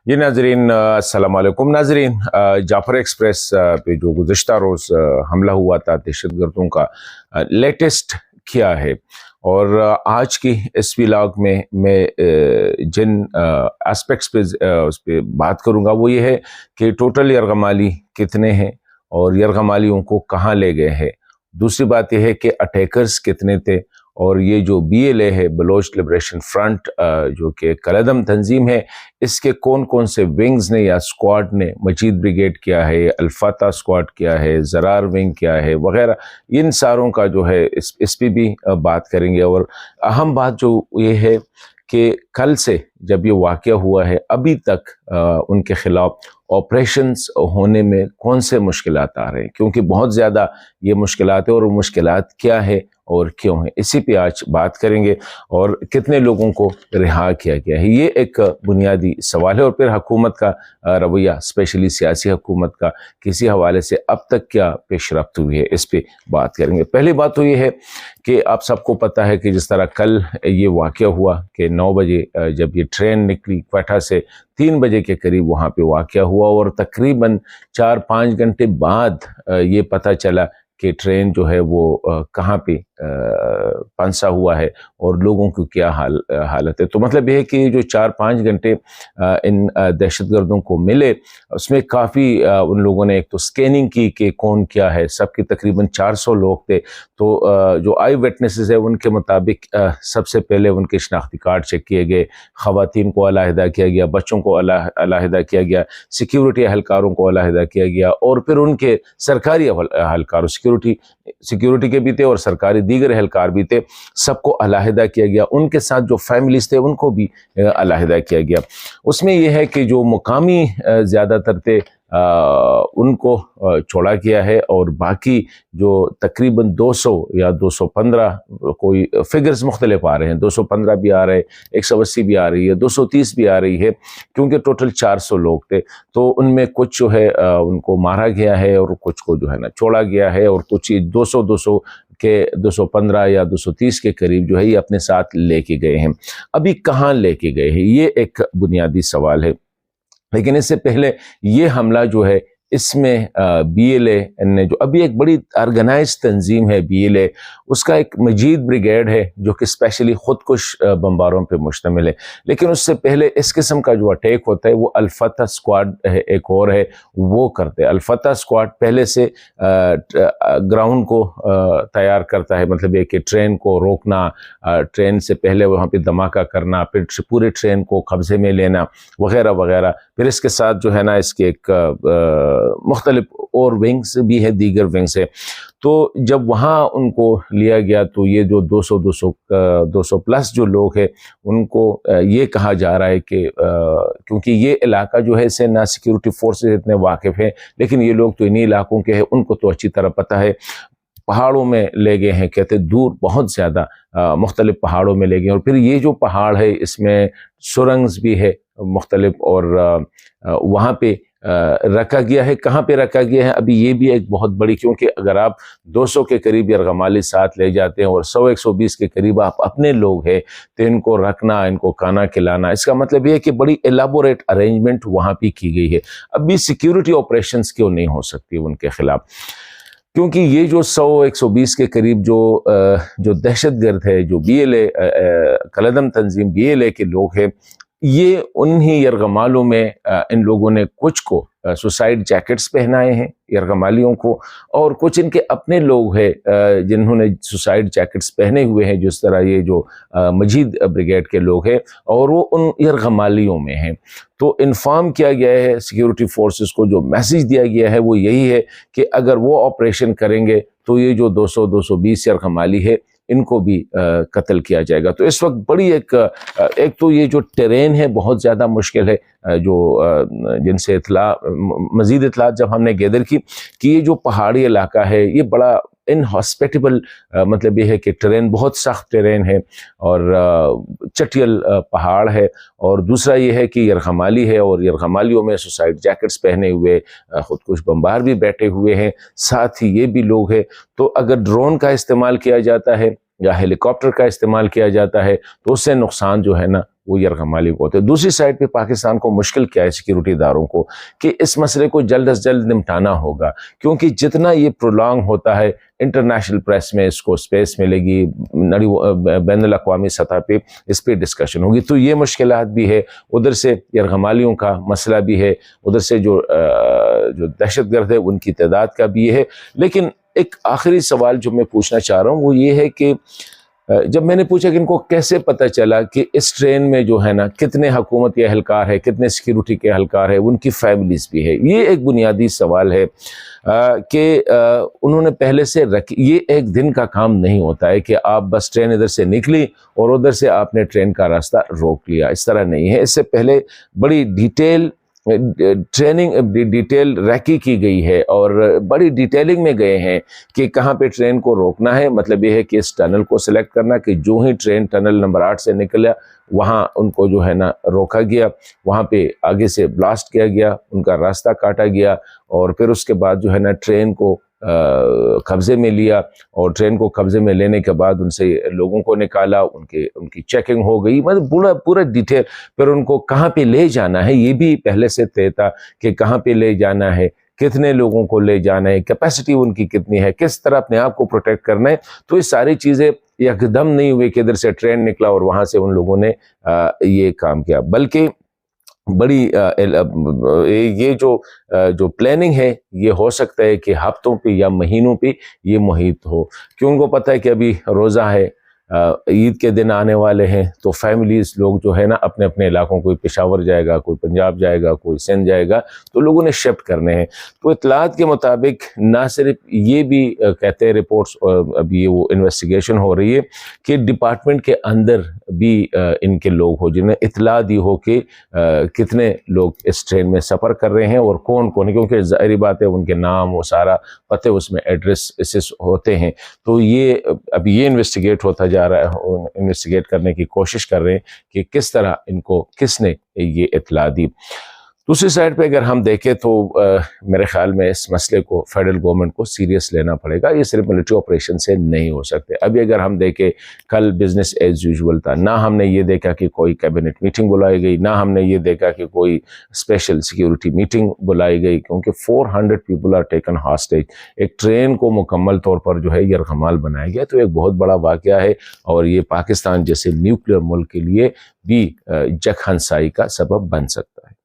جی ناظرین السلام علیکم ناظرین، جعفر ایکسپریس پہ جو گزشتہ روز حملہ ہوا تھا دہشت گردوں کا، لیٹسٹ کیا ہے؟ اور آج کی اس ولاگ میں جن اسپیکٹس پہ اس پہ بات کروں گا وہ یہ ہے کہ ٹوٹل یرغمالی کتنے ہیں اور یرغمالیوں کو کہاں لے گئے ہیں۔ دوسری بات یہ ہے کہ اٹیکرز کتنے تھے، اور یہ جو BLA ہے بلوچ لبریشن فرنٹ جو کہ کالعدم تنظیم ہے، اس کے کون کون سے ونگز نے یا اسکواڈ نے، مجید بریگیڈ کیا ہے، الفتح اسکواڈ کیا ہے، زرار ونگ کیا ہے وغیرہ، ان ساروں کا جو ہے اس پہ بھی بات کریں گے۔ اور اہم بات جو یہ ہے کہ کل سے جب یہ واقعہ ہوا ہے ابھی تک ان کے خلاف آپریشنز ہونے میں کون سے مشکلات آ رہے ہیں، کیونکہ بہت زیادہ یہ مشکلات ہیں، اور وہ مشکلات کیا ہے اور کیوں ہیں، اسی پہ آج بات کریں گے۔ اور کتنے لوگوں کو رہا کیا گیا ہے، یہ ایک بنیادی سوال ہے۔ اور پھر حکومت کا رویہ، اسپیشلی سیاسی حکومت کا کسی حوالے سے اب تک کیا پیش رفت ہوئی ہے، اس پہ بات کریں گے۔ پہلی بات تو یہ ہے کہ آپ سب کو پتہ ہے کہ جس طرح کل یہ واقعہ ہوا کہ 9 بجے جب یہ ٹرین نکلی کوئٹہ سے، 3 بجے کے قریب وہاں پہ واقعہ ہوا، اور تقریباً 4-5 گھنٹے بعد یہ پتہ چلا کہ ٹرین جو ہے وہ کہاں پہ پنسا ہوا ہے اور لوگوں کی کیا حالت ہے۔ تو مطلب یہ ہے کہ جو 4-5 گھنٹے ان دہشت گردوں کو ملے، اس میں کافی ان لوگوں نے ایک تو سکیننگ کی کہ کون کیا ہے، سب کی تقریباً 400 لوگ تھے۔ تو جو آئی وٹنسز ہے ان کے مطابق سب سے پہلے ان کے شناختی کارڈ چیک کیے گئے، خواتین کو علیحدہ کیا گیا، بچوں کو علیحدہ کیا گیا، سیکیورٹی اہلکاروں کو علیحدہ کیا گیا، اور پھر ان کے سرکاری اہلکاروں، سیکیورٹی کے بھی تھے اور سرکاری دیگر اہلکار بھی تھے، سب کو علیحدہ کیا گیا۔ ان کے ساتھ جو فیملیز تھے ان کو بھی علیحدہ کیا گیا۔ اس میں یہ ہے کہ جو مقامی زیادہ تر تھے ان کو چھوڑا گیا ہے، اور باقی جو تقریباً 200 یا 215، کوئی فگرز مختلف آ رہے ہیں، 215 بھی آ رہے ہیں، 180 بھی آ رہی ہے، 230 بھی آ رہی ہے، کیونکہ ٹوٹل 400 لوگ تھے۔ تو ان میں کچھ جو ہے ان کو مارا گیا ہے، اور کچھ کو جو ہے نا چھوڑا گیا ہے، اور کچھ 200 کے 215 یا 230 کے قریب جو ہے یہ اپنے ساتھ لے کے گئے ہیں۔ ابھی کہاں لے کے گئے ہیں، یہ ایک بنیادی سوال ہے۔ لیکن اس سے پہلے یہ حملہ جو ہے، اس میں BLA نے جو ابھی ایک بڑی آرگنائز تنظیم ہے BLA، اس کا ایک مجید بریگیڈ ہے جو کہ اسپیشلی خودکش بمباروں پہ مشتمل ہے۔ لیکن اس سے پہلے اس قسم کا جو اٹیک ہوتا ہے وہ الفتح اسکواڈ ہے، ایک اور ہے، وہ کرتے ہیں۔ الفتح اسکواڈ پہلے سے گراؤنڈ کو تیار کرتا ہے، مطلب یہ کہ ٹرین کو روکنا، ٹرین سے پہلے وہاں پہ دھماکہ کرنا، پھر پورے ٹرین کو قبضے میں لینا وغیرہ وغیرہ۔ پھر اس کے ساتھ جو ہے نا اس کے ایک مختلف اور ونگز بھی ہے، دیگر ونگز ہے۔ تو جب وہاں ان کو لیا گیا تو یہ جو 200 پلس جو لوگ ہیں ان کو یہ کہا جا رہا ہے کہ کیونکہ یہ علاقہ جو ہے اسے نہ سیکیورٹی فورسز اتنے واقف ہیں، لیکن یہ لوگ تو انہی علاقوں کے ہیں، ان کو تو اچھی طرح پتہ ہے، پہاڑوں میں لے گئے ہیں، کہتے دور بہت زیادہ مختلف پہاڑوں میں لے گئے ہیں۔ اور پھر یہ جو پہاڑ ہے اس میں سرنگز بھی ہے مختلف، اور وہاں پہ رکھا گیا ہے۔ کہاں پہ رکھا گیا ہے ابھی یہ بھی ایک بہت بڑی، کیونکہ اگر آپ 200 کے قریب یرغمالی ساتھ لے جاتے ہیں اور 100-120 کے قریب آپ اپنے لوگ ہیں، تو ان کو رکھنا، ان کو کھانا کھلانا، اس کا مطلب یہ ہے کہ بڑی ایلیبوریٹ ارینجمنٹ وہاں پہ کی گئی ہے۔ ابھی سیکیورٹی آپریشنز کیوں نہیں ہو سکتی ان کے خلاف؟ کیونکہ یہ جو 100-120 کے قریب جو دہشت گرد ہے، جو BLA کالعدم تنظیم BLA کے لوگ ہیں، یہ انہی یرغمالوں میں ان لوگوں نے کچھ کو سوسائڈ جیکٹس پہنائے ہیں یرغمالیوں کو، اور کچھ ان کے اپنے لوگ ہیں جنہوں نے سوسائڈ جیکٹس پہنے ہوئے ہیں، جس طرح یہ جو مجید بریگیڈ کے لوگ ہیں، اور وہ ان یرغمالیوں میں ہیں۔ تو انفارم کیا گیا ہے سیکیورٹی فورسز کو، جو میسیج دیا گیا ہے وہ یہی ہے کہ اگر وہ آپریشن کریں گے تو یہ جو 200-220 یرغمالی ہے ان کو بھی قتل کیا جائے گا۔ تو اس وقت بڑی ایک تو یہ جو ٹرین ہے بہت زیادہ مشکل ہے، جو جن سے مزید اطلاعات جب ہم نے گیدر کی کہ یہ جو پہاڑی علاقہ ہے یہ بڑا انہاسپیٹیبل، مطلب یہ ہے کہ ٹرین بہت سخت ٹرین ہے، اور چٹیل پہاڑ ہے، اور دوسرا یہ ہے کہ یرغمالی ہے، اور یرغمالیوں میں سوسائڈ جیکٹس پہنے ہوئے خودکش بمبار بھی بیٹھے ہوئے ہیں، ساتھ ہی یہ بھی لوگ ہیں۔ تو اگر ڈرون کا استعمال کیا جاتا ہے یا ہیلی کاپٹر کا استعمال کیا جاتا ہے تو اس سے نقصان جو ہے نا وہ یرغمالی کو ہوتے ہیں۔ دوسری سائڈ پہ پاکستان کو مشکل کیا ہے سیکیورٹی اداروں کو کہ اس مسئلے کو جلد از جلد نمٹانا ہوگا، کیونکہ جتنا یہ پرولانگ ہوتا ہے انٹرنیشنل پریس میں اس کو سپیس ملے گی، بین الاقوامی سطح پہ اس پہ ڈسکشن ہوگی، تو یہ مشکلات بھی ہے۔ ادھر سے یرغمالیوں کا مسئلہ بھی ہے، ادھر سے جو دہشت گرد ہے ان کی تعداد کا بھی یہ ہے۔ لیکن ایک آخری سوال جو میں پوچھنا چاہ رہا ہوں وہ یہ ہے کہ جب میں نے پوچھا کہ ان کو کیسے پتہ چلا کہ اس ٹرین میں جو ہے نا کتنے حکومتی اہلکار ہے، کتنے سیکیورٹی کے اہلکار ہیں، ان کی فیملیز بھی ہے، یہ ایک بنیادی سوال ہے کہ انہوں نے پہلے سے یہ ایک دن کا کام نہیں ہوتا ہے کہ آپ بس ٹرین ادھر سے نکلی اور ادھر سے آپ نے ٹرین کا راستہ روک لیا، اس طرح نہیں ہے۔ اس سے پہلے بڑی ڈیٹیل ٹریننگ ڈیٹیل ریکی کی گئی ہے اور بڑی ڈیٹیلنگ میں گئے ہیں کہ کہاں پہ ٹرین کو روکنا ہے۔ مطلب یہ ہے کہ اس ٹنل کو سلیکٹ کرنا کہ جو ہی ٹرین ٹنل نمبر 8 سے نکلا وہاں ان کو جو ہے نا روکا گیا، وہاں پہ آگے سے بلاسٹ کیا گیا، ان کا راستہ کاٹا گیا اور پھر اس کے بعد جو ہے نا ٹرین کو قبضے میں لیا، اور ٹرین کو قبضے میں لینے کے بعد ان سے لوگوں کو نکالا، ان کی چیکنگ ہو گئی، مطلب پورا ڈیٹیل۔ پھر ان کو کہاں پہ لے جانا ہے یہ بھی پہلے سے طے تھا کہ کہاں پہ لے جانا ہے، کتنے لوگوں کو لے جانا ہے، کیپیسٹی ان کی کتنی ہے، کس طرح اپنے آپ کو پروٹیکٹ کرنا ہے۔ تو یہ ساری چیزیں ایک دم نہیں ہوئے کہ ادھر سے ٹرین نکلا اور وہاں سے ان لوگوں نے یہ کام کیا، بلکہ بڑی یہ جو پلاننگ ہے یہ ہو سکتا ہے کہ ہفتوں پہ یا مہینوں پہ یہ محیط ہو، کیوں ان کو پتہ ہے کہ ابھی روزہ ہے، عید کے دن آنے والے ہیں، تو فیملیز لوگ جو ہے نا اپنے اپنے علاقوں، کوئی پشاور جائے گا، کوئی پنجاب جائے گا، کوئی سندھ جائے گا، تو لوگوں نے شفٹ کرنے ہیں۔ تو اطلاعات کے مطابق نہ صرف یہ بھی کہتے ہیں رپورٹس، ابھی وہ انویسٹیگیشن ہو رہی ہے کہ ڈپارٹمنٹ کے اندر بھی ان کے لوگ ہو جنہیں اطلاع دی ہو کہ کتنے لوگ اس ٹرین میں سفر کر رہے ہیں اور کون کون، کیونکہ ظاہری بات ہے ان کے نام وہ سارا پتے اس میں ایڈریس ہوتے ہیں۔ تو یہ ابھی یہ انویسٹیگیٹ ہوتا جا رہا ہے، انویسٹیگیٹ کرنے کی کوشش کر رہے ہیں کہ کس طرح ان کو کس نے یہ اطلاع دی۔ دوسری سائڈ پہ اگر ہم دیکھیں تو میرے خیال میں اس مسئلے کو فیڈرل گورنمنٹ کو سیریس لینا پڑے گا، یہ صرف ملٹری آپریشن سے نہیں ہو سکتے۔ ابھی اگر ہم دیکھیں کل بزنس ایز یوزول تھا، نہ ہم نے یہ دیکھا کہ کوئی کیبنٹ میٹنگ بلائی گئی، نہ ہم نے یہ دیکھا کہ کوئی اسپیشل سیکیورٹی میٹنگ بلائی گئی، کیونکہ 400 پیپل آر ٹیکن ہاسٹیج۔ ایک ٹرین کو مکمل طور پر جو ہے یرغمال بنایا گیا، تو ایک بہت بڑا واقعہ ہے اور یہ پاکستان جیسے نیوکلیئر ملک کے لیے بھی جگ ہنسائی کا سبب بن سکتا ہے۔